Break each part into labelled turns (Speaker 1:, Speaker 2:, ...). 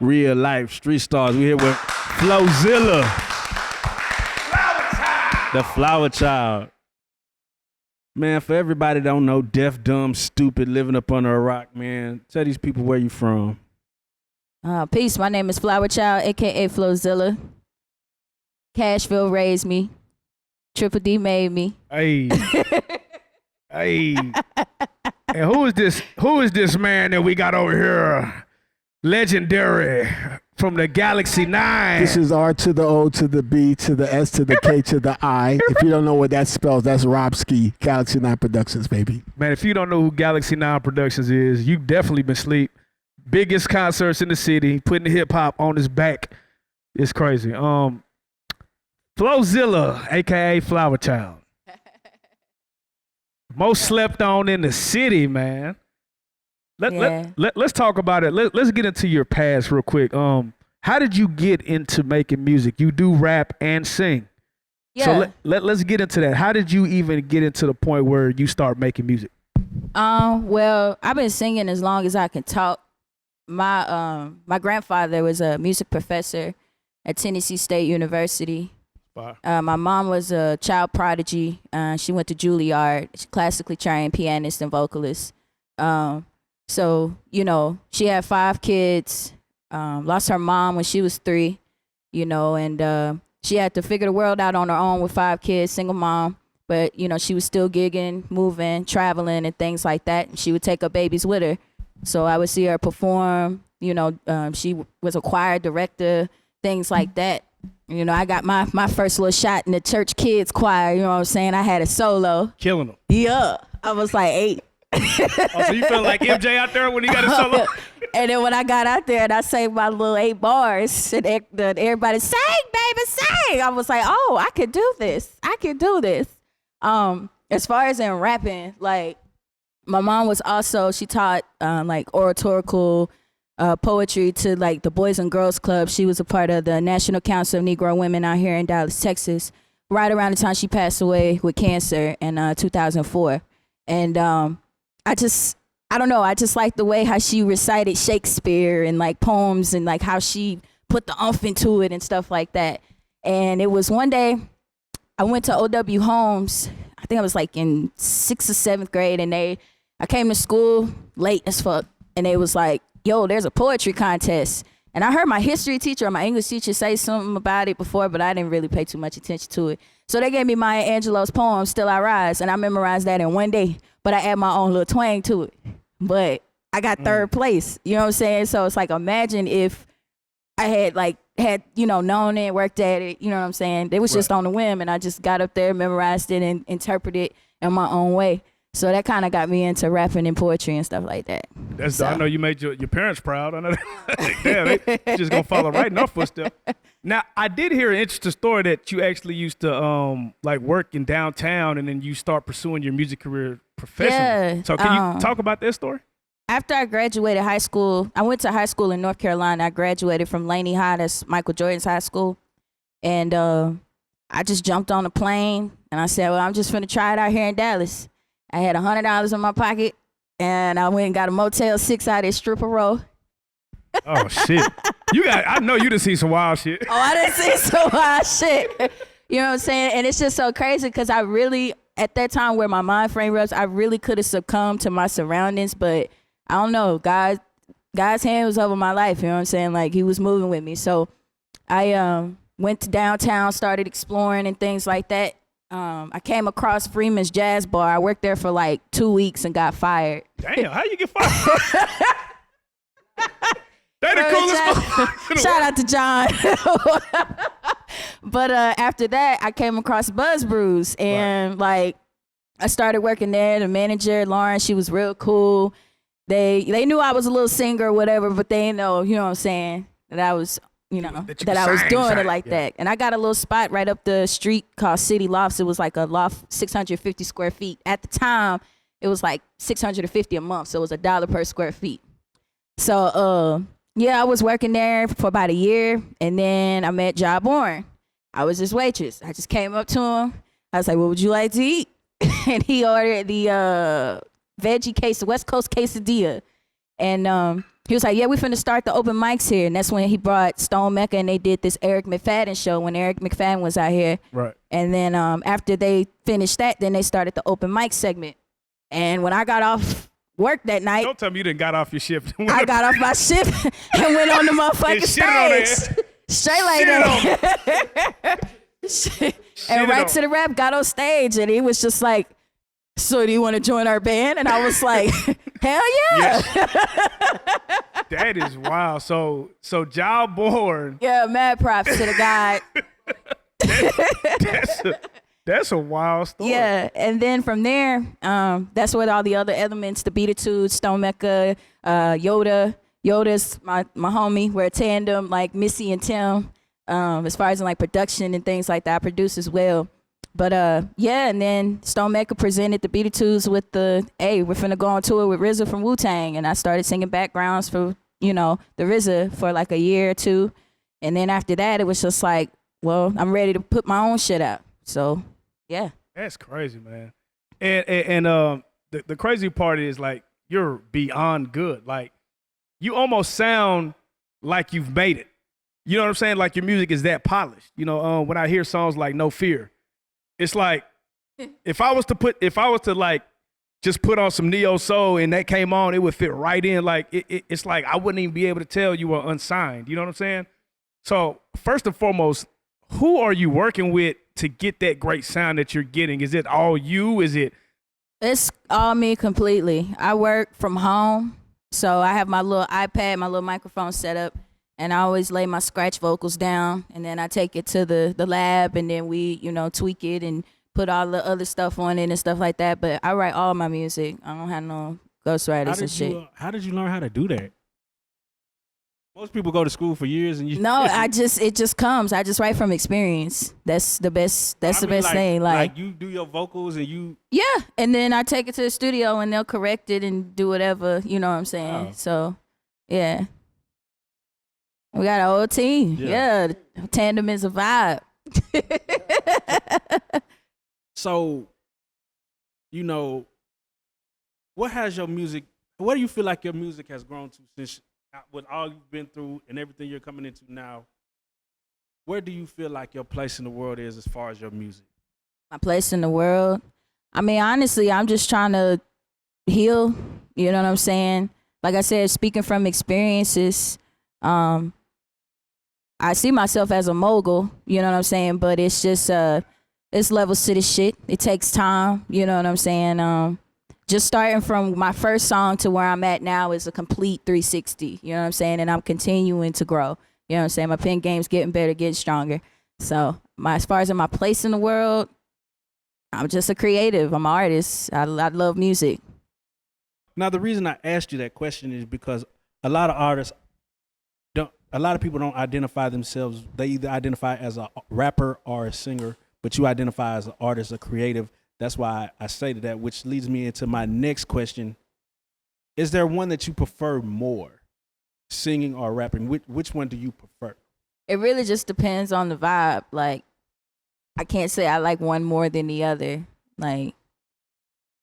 Speaker 1: Real Life Street Stars. We here with Flowzilla. The Flower Child. Man, for everybody that don't know, deaf, dumb, stupid, living up under a rock, man, tell these people where you from.
Speaker 2: Peace, my name is Flower Child, a.k.a. Flowzilla. Cashville raised me. Triple D made me.
Speaker 3: Hey. Hey. And who is this man that we got over here? Legendary from the Galaxy 9.
Speaker 4: This is R to the O to the B to the S to the K to the I. If you don't know what that spells, that's Robski, Galaxy 9 Productions, baby.
Speaker 3: Man, if you don't know who Galaxy 9 Productions is, you've definitely been asleep. Biggest concerts in the city, putting the hip hop on his back. It's crazy. Flowzilla, aka Flower Child. Most slept on in the city, man. Let's talk about it. Let's get into your past real quick. How did you get into making music? You do rap and sing.
Speaker 2: Yeah.
Speaker 3: So let's get into that. How did you even get into the point where you start making music?
Speaker 2: Well, I've been singing as long as I can talk. My grandfather was a music professor at Tennessee State University.
Speaker 3: Wow.
Speaker 2: My mom was a child prodigy. She went to Juilliard. She's classically trained pianist and vocalist. So, you know, she had 5 kids, lost her mom when she was 3, you know, and she had to figure the world out on her own with 5 kids, single mom. But, you know, she was still gigging, moving, traveling and things like that. And she would take her babies with her. So I would see her perform, you know, she was a choir director, things like that. You know, I got my first little shot in the church kids choir, you know what I'm saying? I had a solo.
Speaker 3: Killing them.
Speaker 2: Yeah, I was like 8.
Speaker 3: Oh, so you felt like MJ out there when he got a solo?
Speaker 2: And then when I got out there and I sang my little 8 bars, and everybody sang, baby, sing. I was like, oh, I could do this. I could do this. As far as in rapping, like my mom was also, she taught like oratorical poetry to like the Boys and Girls Club. She was a part of the National Council of Negro Women out here in Dallas, Texas, right around the time she passed away with cancer in 2004. And I don't know, I just like the way how she recited Shakespeare and like poems and like how she put the oomph into it and stuff like that. And it was one day I went to O.W. Holmes, I think I was like in 6th or 7th grade, and I came to school late as fuck, and they was like, yo, there's a poetry contest. And I heard my history teacher or my English teacher say something about it before, but I didn't really pay too much attention to it. So they gave me Maya Angelou's poem, Still I Rise, and I memorized that in one day, but I add my own little twang to it. But I got 3rd place, you know what I'm saying? So it's like, imagine if I had, you know, known it, worked at it, you know what I'm saying? It was just on the whim, and I just got up there, memorized it, and interpreted it in my own way. So that kind of got me into rapping and poetry and stuff like that.
Speaker 3: I know you made your parents proud. I know that. Yeah, they just gonna follow right in our footsteps. Now, I did hear an interesting story that you actually used to like work in downtown, and then you start pursuing your music career professionally.
Speaker 2: Yeah,
Speaker 3: so can you talk about that story?
Speaker 2: After I graduated high school, I went to high school in North Carolina. I graduated from Laney High, that's Michael Jordan's high school. And I just jumped on a plane, and I said, well, I'm just finna try it out here in Dallas. I had $100 in my pocket, and I went and got a Motel 6 out at Stripper Row.
Speaker 3: Oh, shit. I know you done seen some wild shit.
Speaker 2: Oh, I done seen some wild shit. You know what I'm saying? And it's just so crazy because I really, at that time where my mind frame was, I really could have succumbed to my surroundings, but I don't know. God's hand was over my life, you know what I'm saying? Like, he was moving with me. So I went to downtown, started exploring and things like that. I came across Freeman's Jazz Bar. I worked there for like 2 weeks and got fired.
Speaker 3: Damn, how you get fired? They the coolest.
Speaker 2: Shout out to John. But after that, I came across Buzz Brews, and like I started working there. The manager, Lauren, she was real cool. They knew I was a little singer or whatever, but they didn't know, you know what I'm saying, that I was, you know, that I was doing it like that. And I got a little spot right up the street called City Lofts. It was like a loft, 650 square feet. At the time, it was like $650 a month, so it was $1 per square feet. So yeah, I was working there for about a year, and then I met Jah Born. I was his waitress. I just came up to him. I was like, what would you like to eat? And he ordered the veggie West Coast quesadilla. And he was like, yeah, we finna start the open mics here. And that's when he brought Stone Mecca and they did this Eric McFadden show when Eric McFadden was out here.
Speaker 3: Right.
Speaker 2: And then after they finished that, then they started the open mic segment. And when I got off work that night,
Speaker 3: Don't tell me you didn't got off your shift.
Speaker 2: I got off my shift and went on the motherfucking stage. Straight like that. And right to the rap, got on stage and he was just like, so do you want to join our band? And I was like, hell yeah.
Speaker 3: That is wild. So Jah Born.
Speaker 2: Yeah, mad props to the guy.
Speaker 3: That's a wild story.
Speaker 2: Yeah, and then from there, that's where all the other elements, the Beatitudes, Stone Mecca, Yoda. Yoda's my homie. We're a tandem, like Missy and Tim. As far as in like production and things like that, I produce as well. But yeah, and then Stone Mecca presented the Beatitudes with the, hey, we're finna go on tour with RZA from Wu-Tang. And I started singing backgrounds for, the RZA for like a year or two. And then after that, it was just like, well, I'm ready to put my own shit out. So, yeah.
Speaker 3: That's crazy, man. And the crazy part is like, you're beyond good. Like, you almost sound like you've made it. You know what I'm saying? Like your music is that polished. When I hear songs like No Fear, it's like if I was to like just put on some neo soul and that came on, it would fit right in. Like it's like I wouldn't even be able to tell you were unsigned. You know what I'm saying? So first and foremost, who are you working with to get that great sound that you're getting? Is it all you? Is it?
Speaker 2: It's all me completely. I work from home, so I have my little iPad, my little microphone set up. And I always lay my scratch vocals down, and then I take it to the lab, and then we, tweak it and put all the other stuff on it and stuff like that. But I write all my music. I don't have no ghostwriters and shit.
Speaker 1: How did you learn how to do that? Most people go to school for years and you.
Speaker 2: No, it just comes. I just write from experience. That's the best. That's the best thing.
Speaker 1: Like you do your vocals and you.
Speaker 2: Yeah, and then I take it to the studio and they'll correct it and do whatever. You know what I'm saying?
Speaker 1: Oh.
Speaker 2: So, yeah. We got a whole team. Yeah. Tandem is a vibe.
Speaker 1: So, what do you feel like your music has grown to since with all you've been through and everything you're coming into now? Where do you feel like your place in the world is as far as your music?
Speaker 2: My place in the world? I mean, honestly, I'm just trying to heal. You know what I'm saying? Like I said, speaking from experiences, I see myself as a mogul, you know what I'm saying? But it's just, it's levels to this shit. It takes time, you know what I'm saying? Just starting from my first song to where I'm at now is a complete 360, you know what I'm saying? And I'm continuing to grow, you know what I'm saying? My pen game's getting better, getting stronger. So as far as in my place in the world, I'm just a creative. I'm an artist. I love music.
Speaker 1: Now, the reason I asked you that question is because a lot of people don't identify themselves. They either identify as a rapper or a singer, but you identify as an artist, a creative. That's why I say that, which leads me into my next question. Is there one that you prefer more, singing or rapping? Which one do you prefer?
Speaker 2: It really just depends on the vibe. Like, I can't say I like one more than the other. Like,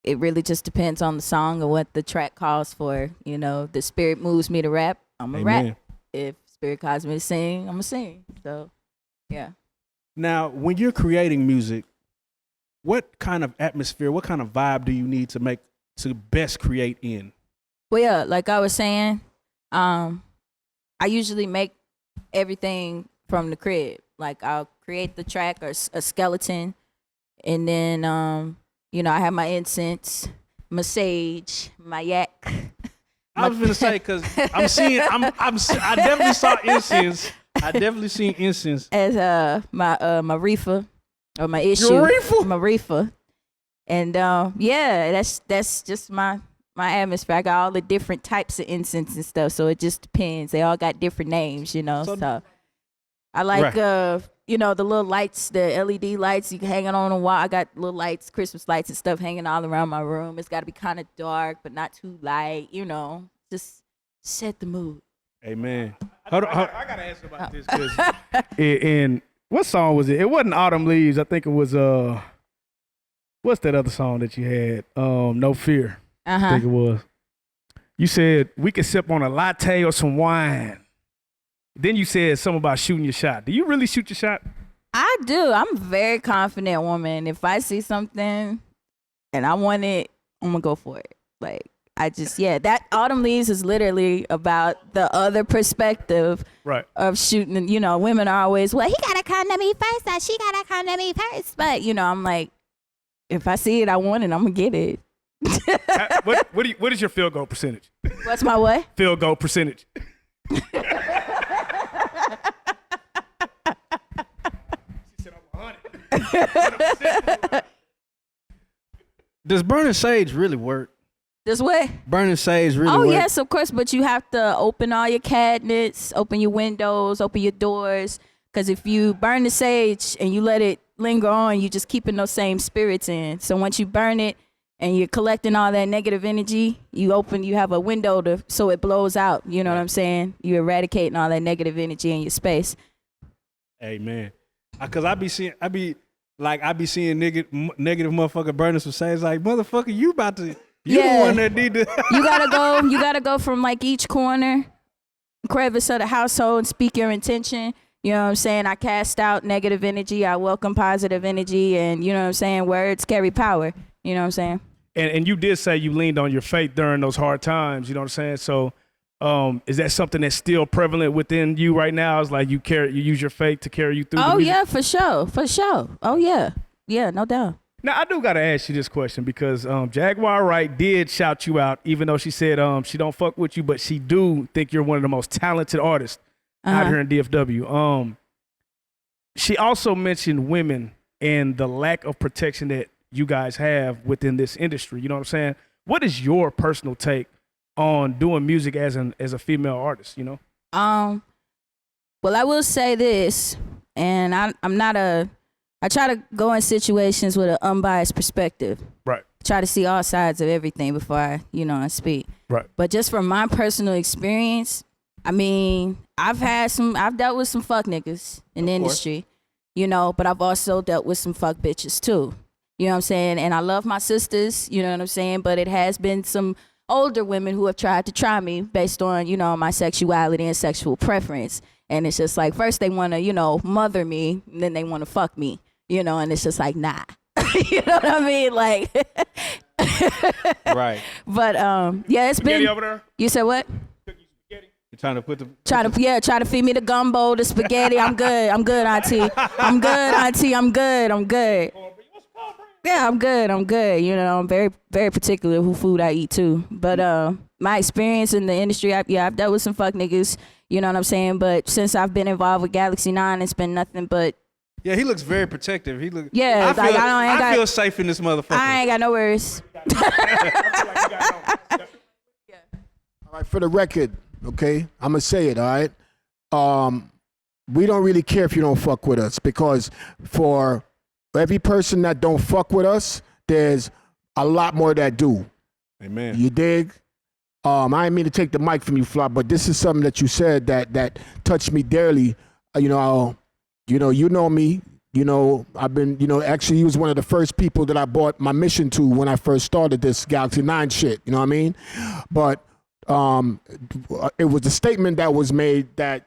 Speaker 2: it really just depends on the song and what the track calls for. The spirit moves me to rap, I'm a rap. If spirit calls me to sing, I'm gonna sing. So, yeah.
Speaker 1: Now, when you're creating music, what kind of atmosphere, what kind of vibe do you need to best create in?
Speaker 2: Well, yeah, like I was saying, I usually make everything from the crib. Like I'll create the track or a skeleton, and then I have my incense, my sage, my yak.
Speaker 1: I was gonna say because I definitely saw incense. I definitely seen incense
Speaker 2: as my reefer or my issue.
Speaker 1: Your reefer?
Speaker 2: My reefer, and yeah, that's just my atmosphere. I got all the different types of incense and stuff, so it just depends. They all got different names, So I like the little lights, the LED lights you can hang it on a wall. I got little lights, Christmas lights and stuff hanging all around my room. It's got to be kind of dark, but not too light, just set the mood.
Speaker 1: Amen.
Speaker 3: I gotta ask about this because in what song was it? It wasn't Autumn Leaves. I think it was what's that other song that you had? No Fear. I think it was. You said we could sip on a latte or some wine. Then you said something about shooting your shot. Do you really shoot your shot?
Speaker 2: I do. I'm a very confident woman. If I see something and I want it, I'm gonna go for it. Like that Autumn Leaves is literally about the other perspective of shooting. You know, women are always, well, he gotta come to me first, or she gotta come to me first. But you know, I'm like, if I see it, I want it, I'm gonna get it.
Speaker 3: What is your field goal percentage?
Speaker 2: What's my what?
Speaker 3: Field goal percentage. She said I'm 100.
Speaker 1: Does burning sage really work?
Speaker 2: This way?
Speaker 1: Burning sage really
Speaker 2: work?
Speaker 1: work?
Speaker 2: Yes, of course, but you have to open all your cabinets, open your windows, open your doors. Because if you burn the sage and you let it linger on, you're just keeping those same spirits in. So once you burn it and you're collecting all that negative energy, you have a window so it blows out. You know what I'm saying? You're eradicating all that negative energy in your space.
Speaker 1: Amen. Because I be seeing negative motherfucker burning some sage. Like, motherfucker, you about to, the one that need to. you gotta go from like each corner, crevice of the household and speak your intention. You know what I'm saying? I cast out negative energy. I welcome positive energy. And you know what I'm saying? Words carry power. You know what I'm saying?
Speaker 3: And you did say you leaned on your faith during those hard times. You know what I'm saying? So is that something that's still prevalent within you right now? It's like you use your faith to carry you through?
Speaker 2: Oh, yeah, for sure. Oh, yeah. Yeah, no doubt.
Speaker 3: Now, I do got to ask you this question because Jaguar Wright did shout you out, even though she said she don't fuck with you, but she do think you're one of the most talented artists out here in DFW. She also mentioned women and the lack of protection that you guys have within this industry. You know what I'm saying? What is your personal take on doing music as a female artist, you know?
Speaker 2: Well, I will say this, and I try to go in situations with an unbiased perspective.
Speaker 3: Right.
Speaker 2: Try to see all sides of everything before I speak.
Speaker 3: Right.
Speaker 2: But just from my personal experience, I mean, I've dealt with some fuck niggas in the industry, you know, but I've also dealt with some fuck bitches too. You know what I'm saying? And I love my sisters, you know what I'm saying? But it has been some older women who have tried to try me based on, you know, my sexuality and sexual preference. And it's just like, first they want to, you know, mother me, and then they want to fuck me, you know, and it's just like, nah. You know what I mean? Like,
Speaker 1: right.
Speaker 2: But yeah, it's
Speaker 3: spaghetti
Speaker 2: been.
Speaker 3: Over there?
Speaker 2: You said what?
Speaker 1: You're trying to put the
Speaker 2: try to feed me the gumbo, the spaghetti. I'm good, auntie. I'm good, auntie. I'm good. Yeah, I'm good. You know, I'm very, very particular who food I eat too. But my experience in the industry, I've dealt with some fuck niggas. You know what I'm saying? But since I've been involved with Galaxy 9, it's been nothing but.
Speaker 1: Yeah, he looks very protective.
Speaker 2: Yeah,
Speaker 1: I feel safe in this motherfucker.
Speaker 2: I ain't got no worries.
Speaker 4: All right, for the record, okay, I'm gonna say it. All right, we don't really care if you don't fuck with us, because for every person that don't fuck with us, there's a lot more that do.
Speaker 1: Amen.
Speaker 4: You dig? I didn't mean to take the mic from you, Fly, but this is something that you said that touched me dearly. You know me. You know, I've been, you know, actually he was one of the first people that I bought my mission to when I first started this Galaxy 9 shit. You know what I mean? But it was a statement that was made that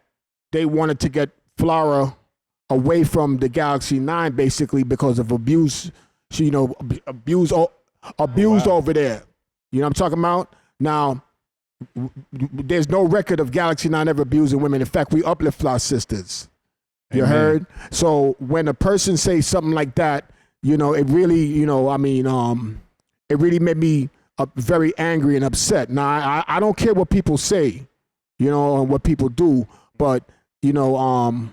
Speaker 4: they wanted to get Flora away from the Galaxy 9 basically because of abuse. She, you know, abused over there. You know what I'm talking about? Now, there's no record of Galaxy 9 ever abusing women. In fact, we uplift our sisters. You heard? So when a person says something like that, you know, it really, you know, I mean, it really made me very angry and upset. Now, I don't care what people say, you know, and what people do, but, you know,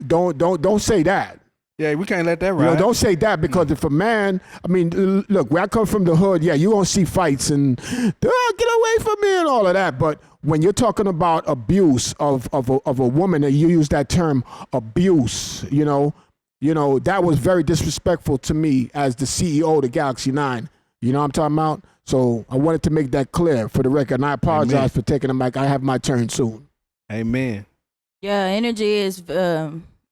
Speaker 4: don't say that.
Speaker 1: Yeah, we can't let that ride.
Speaker 4: You know, don't say that, because if a man, I mean, look, where I come from the hood, yeah, you're going to see fights and, get away from me and all of that. But when you're talking about abuse of a woman, and you use that term abuse, you know, that was very disrespectful to me as the CEO of the Galaxy 9. You know what I'm talking about? So I wanted to make that clear for the record. And I apologize for taking the mic. I have my turn soon.
Speaker 1: Amen.
Speaker 2: Yeah, energy is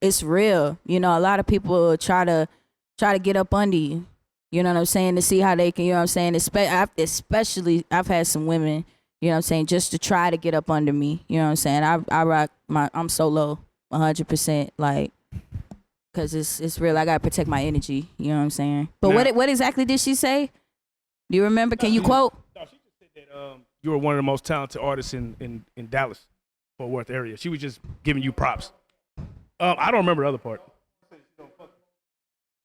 Speaker 2: it's real. You know, a lot of people try to get up under you. You know what I'm saying? To see how they can, you know what I'm saying? Especially, I've had some women, You know what I'm saying? Just to try to get up under me. You know what I'm saying? I rock I'm solo 100%, like, cause it's real. I gotta protect my energy. You know what I'm saying? But
Speaker 3: Now,
Speaker 2: what exactly did she say? Do you remember? Can you quote?
Speaker 3: No, she just said that you were one of the most talented artists in Dallas, Fort Worth area. She was just giving you props. I don't remember the other part.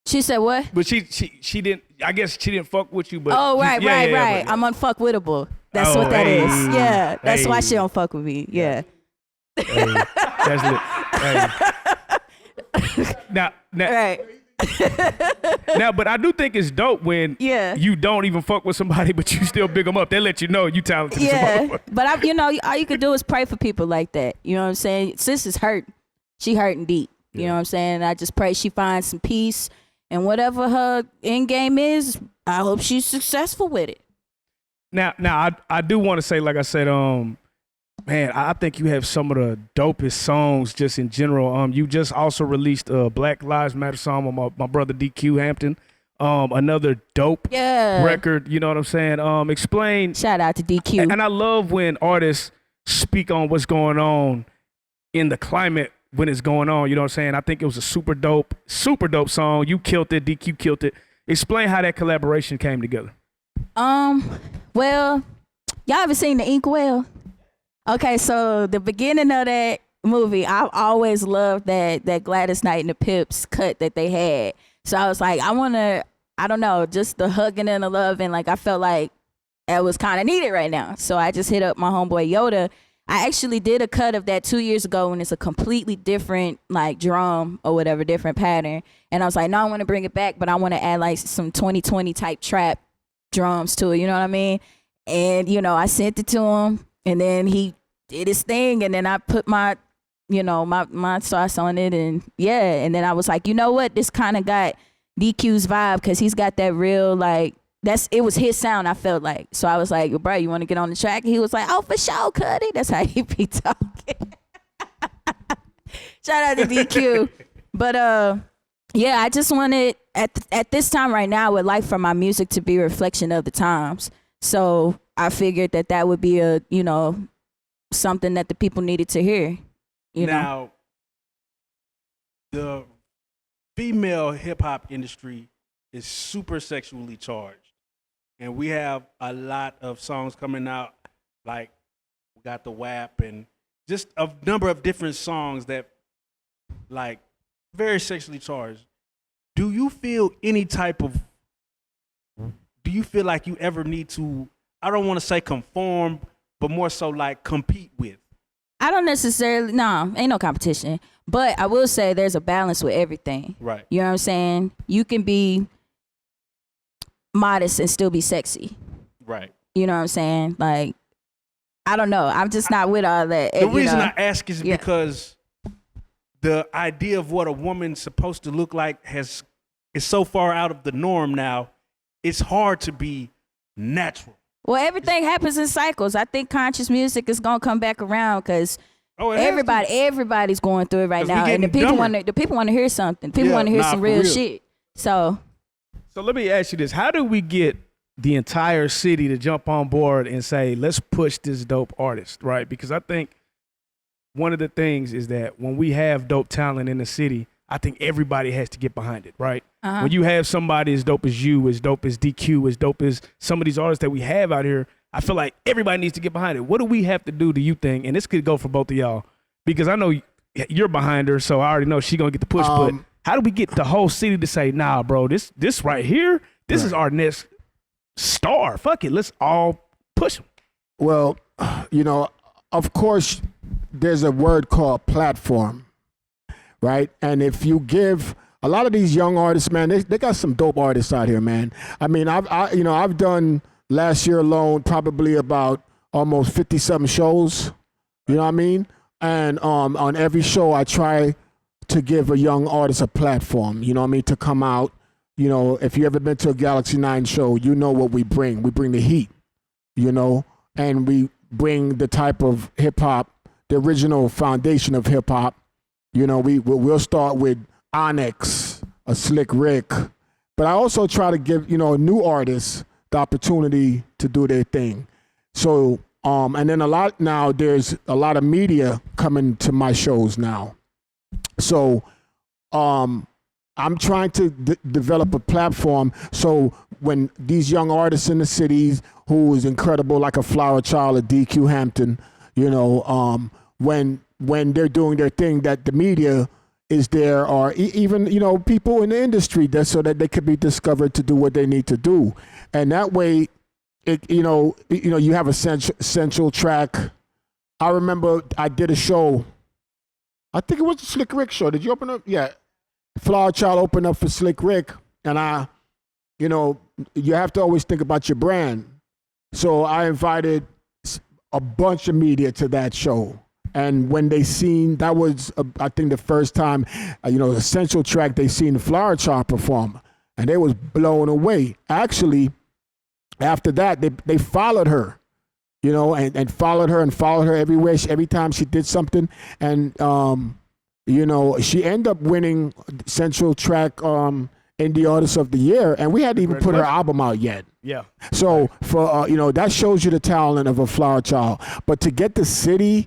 Speaker 2: She said what?
Speaker 3: But she didn't. I guess she didn't fuck with you. But
Speaker 2: Oh, right.
Speaker 3: Yeah.
Speaker 2: I'm unfuckwittable. That's
Speaker 3: Oh,
Speaker 2: what that
Speaker 3: hey.
Speaker 2: is. Yeah, that's why
Speaker 3: Hey.
Speaker 2: she don't fuck with me. Yeah.
Speaker 3: Hey, that's lit. Hey. Now,
Speaker 2: Right.
Speaker 3: now, but I do think it's dope when
Speaker 2: Yeah.
Speaker 3: you don't even fuck with somebody, but you still big them up. They let you know you talented. as a
Speaker 2: Yeah,
Speaker 3: motherfucker.
Speaker 2: but all you could do is pray for people like that. You know what I'm saying? Sis is hurt. She hurting deep. You know what I'm saying? I just pray she finds some peace, and whatever her end game is, I hope she's successful with it.
Speaker 3: Now, I do want to say, like I said, man, I think you have some of the dopest songs just in general. You just also released a Black Lives Matter song with my brother DQ Hampton. Another dope record. You know what I'm saying? Explain.
Speaker 2: Shout out to DQ.
Speaker 3: And I love when artists speak on what's going on in the climate when it's going on. You know what I'm saying? I think it was a super dope song. You killed it. DQ killed it. Explain how that collaboration came together.
Speaker 2: Well, y'all ever seen The Inkwell? Okay, so the beginning of that movie, I've always loved that Gladys Knight and the Pips cut that they had. So I was like, I don't know, just the hugging and the loving. Like, I felt like that was kind of needed right now. So I just hit up my homeboy Yoda. I actually did a cut of that 2 years ago, and it's a completely different like drum or whatever, different pattern. And I was like, no, I want to bring it back, but I want to add like some 2020 type trap drums to it. You know what I mean? And, I sent it to him, and then he did his thing, and then I put my sauce on it, and and then I was like, you know what? This kind of got DQ's vibe, because he's got that real, like, it was his sound, I felt like. So I was like, bro, you want to get on the track? And he was like, oh, for sure, Cuddy. That's how he be talking. Shout out to DQ. But I just wanted at this time right now, I would like for my music to be a reflection of the times. So I figured that would be a, something that the people needed to hear.
Speaker 1: Now, the female hip hop industry is super sexually charged. And we have a lot of songs coming out, like we got the WAP and just a number of different songs that, like, very sexually charged. Do you feel like you ever need to, I don't want to say conform, but more so like compete with?
Speaker 2: I don't necessarily, ain't no competition. But I will say there's a balance with everything.
Speaker 1: Right.
Speaker 2: You know what I'm saying? You can be modest and still be sexy.
Speaker 1: Right.
Speaker 2: You know what I'm saying? Like, I don't know. I'm just not with all that.
Speaker 1: The reason I ask is because the idea of what a woman's supposed to look like is so far out of the norm now. It's hard to be natural.
Speaker 2: Well, everything happens in cycles. I think conscious music is gonna come back around because everybody's going through it right now, and the people want to hear something. People want to hear some real shit. So
Speaker 3: let me ask you this: how do we get the entire city to jump on board and say, let's push this dope artist, right? Because I think one of the things is that when we have dope talent in the city, I think everybody has to get behind it, right?
Speaker 2: Uh-huh.
Speaker 3: When you have somebody as dope as you, as dope as DQ, as dope as some of these artists that we have out here, I feel like everybody needs to get behind it. What do we have to do you think? And this could go for both of y'all, because I know you're behind her, so I already know she's gonna get the push. But how do we get the whole city to say, nah, bro, this right here, this is our next star. Fuck it, let's all push him.
Speaker 4: Well, of course, there's a word called platform, right? And if you give a lot of these young artists, man, they got some dope artists out here, man. I mean, I've done last year alone probably about almost 50-something shows. You know what I mean? And on every show, I try to give a young artist a platform. You know what I mean? To come out. If you ever been to a Galaxy 9 show, you know what we bring. We bring the heat. And we bring the type of hip hop, the original foundation of hip hop. We'll start with Onyx, a Slick Rick, but I also try to give new artists the opportunity to do their thing. So And then there's a lot of media coming to my shows now. So I'm trying to develop a platform so when these young artists in the cities who is incredible, like a Flower Child, a DQ Hampton, when they're doing their thing, that the media is there, or even people in the industry, so that they could be discovered to do what they need to do, and that way, you have a central track. I remember I did a show. I think it was the Slick Rick show. Did you open up? Yeah, Flower Child opened up for Slick Rick, and you have to always think about your brand. So I invited a bunch of media to that show. And when they seen, that was, I think the first time, the central track, they seen the Flower Child perform. And they was blown away. Actually, after that, they followed her, and followed her everywhere, every time she did something. And, she ended up winning Central Track Indie Artist of the Year. And we hadn't even put her album out yet.
Speaker 3: Yeah.
Speaker 4: So, for that shows you the talent of a Flower Child. But to get the city